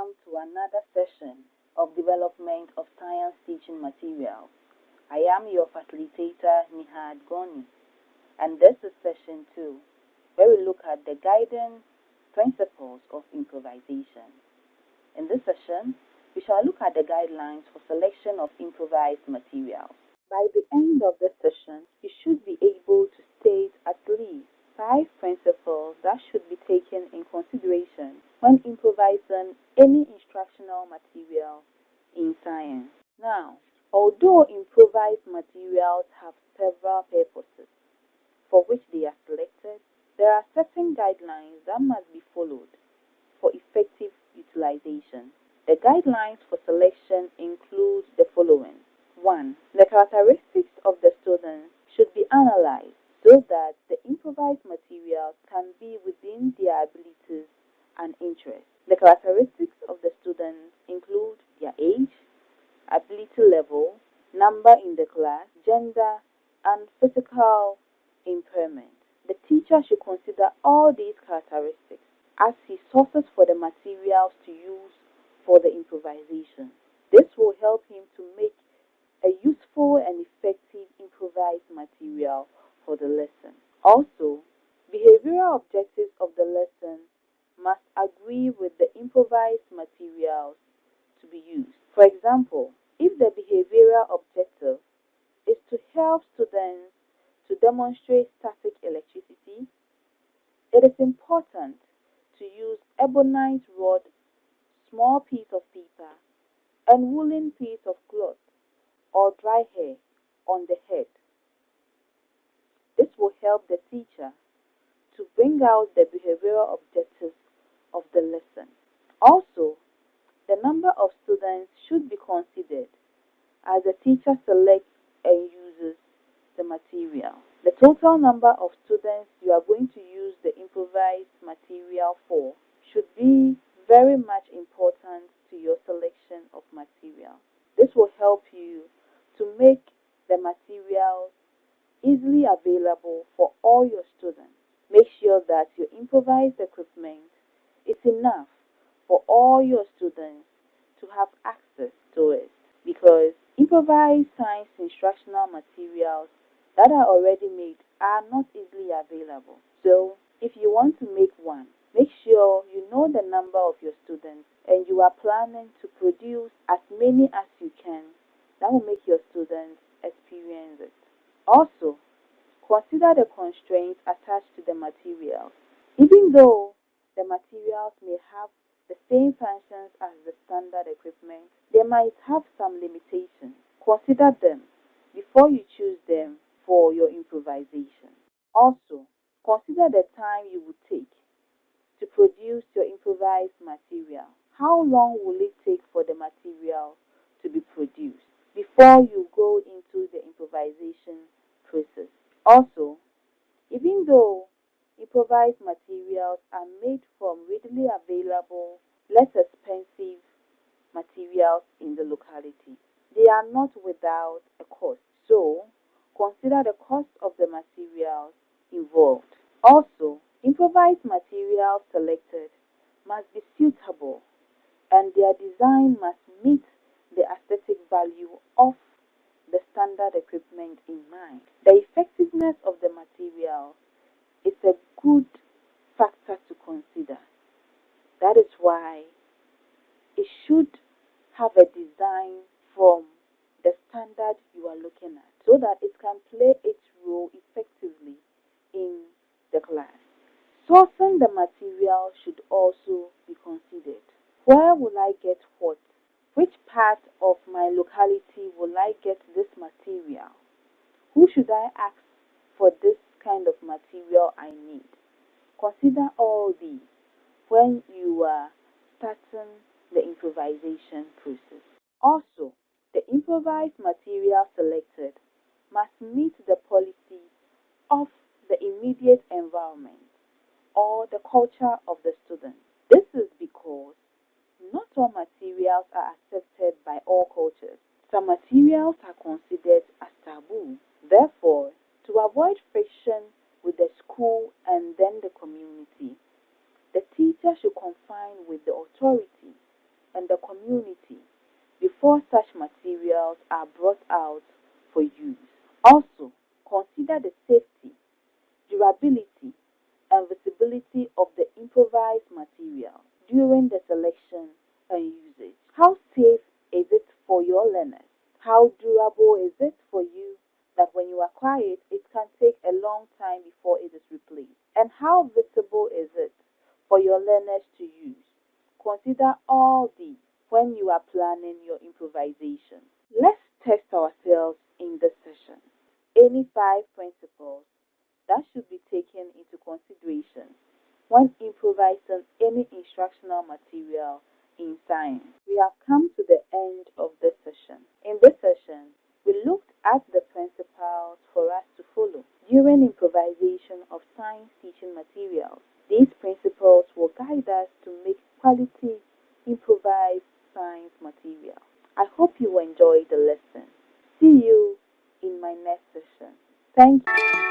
welcome to another session of Development of Science Teaching Materials. I am your facilitator, Nihad Goni, and this is session 2, where we look at the guiding principles of improvisation. In this session, we shall look at the guidelines for selection of improvised materials. By the end of this session, you should be able to state at least 5 principles that should be taken in consideration when improvising any instructional material in science. Now, although improvised materials have several purposes for which they are selected, there are certain guidelines that must be followed for effective utilization. The guidelines for selection include the following. 1. The characteristics of the students should be analyzed so that the improvised materials can be within their abilities and interests. The characteristics of the students include their age, ability level, number in the class, gender, and physical impairment. The teacher should consider all these characteristics as he sources for the materials to use for the improvisation. This will help him to make a useful and effective improvised material for the lesson. Also, behavioral objectives of the lesson must agree with the improvised materials to be used. For example, if the behavioral objective is to help students to demonstrate static electricity, it is important to use ebonite rod, small piece of paper, and woolen piece of cloth or dry hair on the head. This will help the teacher to bring out the behavioral objectives of the lesson. Also, the number of students should be considered as the teacher selects and uses the material. The total number of students you are going to use the improvised material for should be very much important to your selection of material. This will help you to make the materials easily available for all your students. Make sure that your improvised equipment is enough for all your students to have access to it, because improvised science instructional materials that are already made are not easily available. So, if you want to make one, make sure you know the number of your students and you are planning to produce as many as you can that will make your students experience it. Also, consider the constraints attached to the materials. Even though the materials may have the same functions as the standard equipment, they might have some limitations. Consider them before you choose them for your improvisation. Also, consider the time you would take to produce your improvised material. How long will it take for the material to be produced before you go into the improvisation process? Also, even though improvised materials are made from readily available, less expensive materials in the locality, they are not without a cost. So, consider the cost of the materials involved. Also, improvised materials selected must be suitable and their design must meet the aesthetic value of the standard equipment in mind. The effectiveness of the material is a good factor to consider. That is why it should have a design from the standard you are looking at so that it can play its role effectively in the class. Sourcing the material should also be considered. Where will I get what? Which part of my locality will I get this material? Who should I ask for this kind of material I need? Consider all these when you are starting the improvisation process. Also, the improvised material selected must meet the policy of the immediate environment or the culture of the student. This is because not all materials are accepted by all cultures. Some materials are considered as taboo. Therefore, to avoid friction with the school and then the community, the teacher should confine with the authority and the community before such materials are brought out for use. Also, consider the safety, durability, and visibility of the improvised material during the selection and usage. How safe is it for your learners? How durable is it for you that when you acquire it, it can take a long time before it is replaced? And how visible is it for your learners to use? Consider all these when you are planning your improvisation. Let's test ourselves in this session. Any 5 principles that should be taken into consideration when improvising any instructional material in science. We have come to the end of this session. In this session, we looked at the principles for us to follow during improvisation of science teaching materials. These principles will guide us to make quality improvised science material. I hope you enjoyed the lesson. See you in my next session. Thank you.